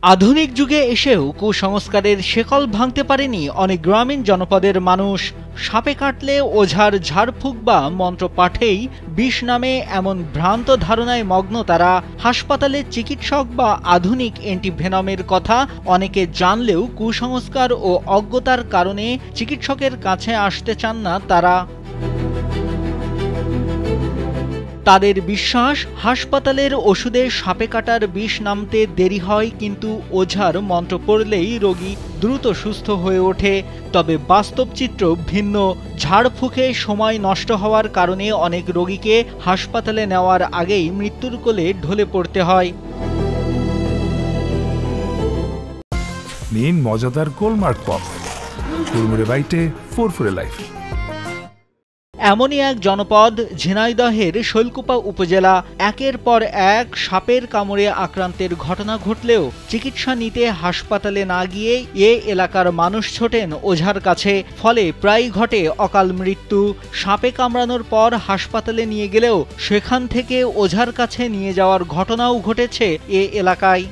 আধুনিক যুগে এসেও কুসংস্কারের শেকল ভাঙতে পারেনি অনেক গ্রামীণ জনপদের মানুষ। সাপে কাটলে ওঝার ঝাড়ফুঁক বা মন্ত্র পাঠেই বিষ নামে এমন ভ্রান্ত ধারণায় মগ্ন তারা। হাসপাতালে চিকিৎসক বা আধুনিক অ্যান্টিভেনমের কথা অনেকে জানলেও কুসংস্কার ও অজ্ঞতার কারণে চিকিৎসকের কাছে আসতে চান না তারা। তাদের বিশ্বাস, হাসপাতালের ওষুধে সাপে কাটার বিষ নামতে দেরি হয়, কিন্তু ওঝার মন্ত্র পড়লেই রোগী দ্রুত সুস্থ হয়ে ওঠে। তবে বাস্তব চিত্র ভিন্ন। ঝাড়ফুঁকে সময় নষ্ট হওয়ার কারণে অনেক রোগীকে হাসপাতালে নেওয়ার আগেই মৃত্যুর কোলে ঢলে পড়তে হয়। নিন মজাদার গোলমার্ক পপ, কুড়মুড়ে বাইটে ফুরফুরে লাইফ। এমনই এক জনপদ ঝিনাইদহের শৈলকুপা উপজেলা। একের পর এক সাপের কামড়ে আক্রান্তের ঘটনা ঘটলেও চিকিৎসা নিতে হাসপাতালে না গিয়ে এ এলাকার মানুষ ছোটেন ওঝার কাছে। ফলে প্রায় ঘটে অকাল মৃত্যু। সাপে কামড়ানোর পর হাসপাতালে নিয়ে গেলেও সেখান থেকে ওঝার কাছে নিয়ে যাওয়ার ঘটনাও ঘটেছে এ এলাকায়।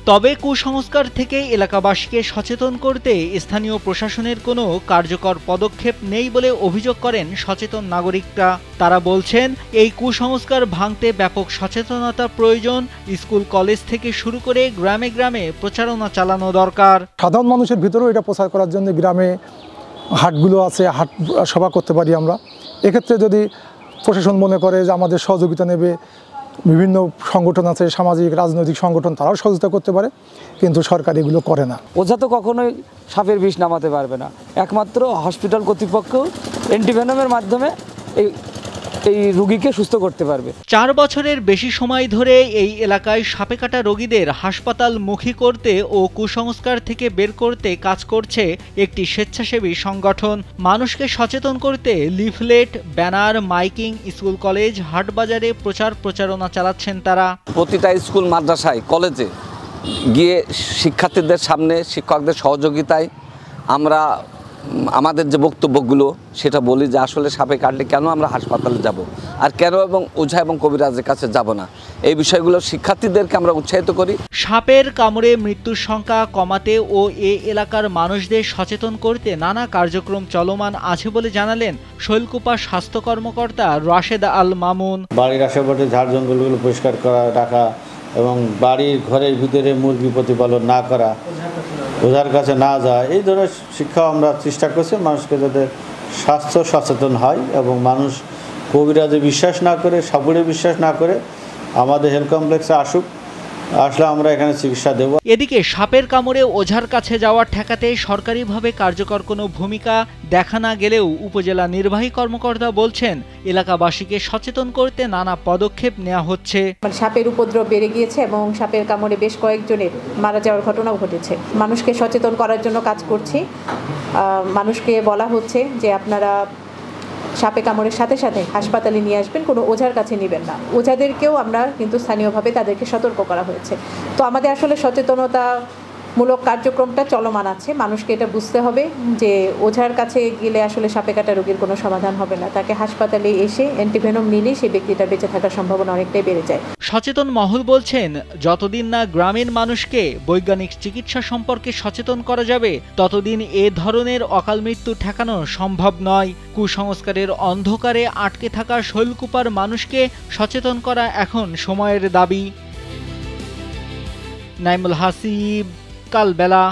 তবে কুসংস্কার থেকে এলাকাবাসীকে সচেতন করতে স্থানীয় প্রশাসনের কোনো কার্যকর পদক্ষেপ নেই বলে অভিযোগ করেন সচেতন নাগরিকরা। তারা বলছেন, এই কুসংস্কার ভাঙতে ব্যাপক সচেতনতা প্রয়োজন। স্কুল কলেজ থেকে শুরু করে গ্রামে গ্রামে প্রচারণা চালানো দরকার। সাধারণ মানুষের ভিতরেও এটা প্রচার করার জন্য গ্রামে হাটগুলো আছে, হাট সভা করতে পারি আমরা। এক্ষেত্রে যদি প্রশাসন মনে করে যে আমাদের সহযোগিতা নেবে, বিভিন্ন সংগঠন আছে, সামাজিক রাজনৈতিক সংগঠন, তারাও সহযোগিতা করতে পারে, কিন্তু সরকার এগুলো করে না। ওঝা তো কখনোই সাপের বিষ নামাতে পারবে না। একমাত্র হসপিটাল কর্তৃপক্ষ অ্যান্টিভেনমের মাধ্যমে এই রোগীকে সুস্থ করতে পারবে। 4 বছরের বেশি সময় ধরে এই এলাকায় সাপে কাটা রোগীদের হাসপাতালমুখী করতে ও কুসংস্কার থেকে বের করতে কাজ করছে একটি স্বেচ্ছাসেবী সংগঠন। মানুষকে সচেতন করতে leaflet, banner, miking, school college, হাটবাজারে প্রচারণা চালাচ্ছেন তারা। প্রতিটা স্কুল, মাদ্রাসায়, কলেজে গিয়ে শিক্ষার্থীদের সামনে শিক্ষকদের সহযোগিতায় আমরা আমাদের যে বক্তব্যগুলো সেটা বলি যে আসলে সাপে কাটলে কেন আমরা হাসপাতালে যাব, আর কেন এবং ওঝা এবং কবিরাজের কাছে যাব না, এই বিষয়গুলো শিক্ষার্থীদেরকে আমরা উৎসাহিত করি। সাপের কামড়ে মৃত্যুর সংখ্যা কমাতে ও এ এলাকার মানুষদের সচেতন করতে নানা কার্যক্রম চলমান আছে বলে জানালেন শৈলকুপা স্বাস্থ্য কর্মকর্তা রাশেদ আল মামুন। বাড়ির আশেপাশে ঝাড় জঙ্গলগুলো পরিষ্কার করা রাখা এবং বাড়ির ঘরের ভিতরে মুরগি প্রতিপালন না করা, ওঝার কাছে না যায়, এই ধরনের শিক্ষা আমরা চেষ্টা করছি মানুষকে যাতে স্বাস্থ্য সচেতন হয় এবং মানুষ কবিরাজে বিশ্বাস না করে, সাপুড়ে বিশ্বাস না করে আমাদের হেলথ কমপ্লেক্সে আসলে আমরা এখানে চিকিৎসা দেব। এদিকে সাপের কামড়ে ওঝার কাছে যাওয়া ঠেকাতে সরকারিভাবে কার্যকর কোনো ভূমিকা দেখা না গেলেও উপজেলা নির্বাহী কর্মকর্তা বলছেন, এলাকাবাসীকে সচেতন করতে নানা পদক্ষেপ নেওয়া হচ্ছে। সাপের উপদ্রব বেড়ে গিয়েছে এবং সাপের কামড়ে বেশ কয়েকজনের মারা যাওয়ার ঘটনাও ঘটেছে। মানুষকে সচেতন করার জন্য কাজ করছি। মানুষকে বলা হচ্ছে যে আপনারা সাপে কামড়ের সাথে সাথে হাসপাতালে নিয়ে আসবেন, কোনো ওঝার কাছে নেবেন না। ওঝাদেরকেও আমরা কিন্তু স্থানীয়ভাবে তাদেরকে সতর্ক করা হয়েছে। তো আমাদের আসলে সচেতনতামূলক কার্যক্রমটা চলমান আছে। মানুষকে এটা বুঝতে হবে যে ওঝার কাছে গেলে আসলে সাপে কাটা রোগীর কোনো সমাধান হবে না। তাকে হাসপাতালে এসে অ্যান্টিভেনম নিলেই সেই ব্যক্তিটার বেঁচে থাকার সম্ভাবনা অনেকটাই বেড়ে যায়। সচেতন মহল বলছেন, যতদিন না গ্রামের মানুষকে বৈজ্ঞানিক চিকিৎসা সম্পর্কে সচেতন করা যাবে, ততদিন এ ধরনের অকাল মৃত্যু ঠেকানো সম্ভব নয়। কুসংস্কারের অন্ধকারে আটকে থাকা শৈলকুপার মানুষকে সচেতন করা এখন সময়ের দাবি। নাইমুল হাসিব, কালবেলা।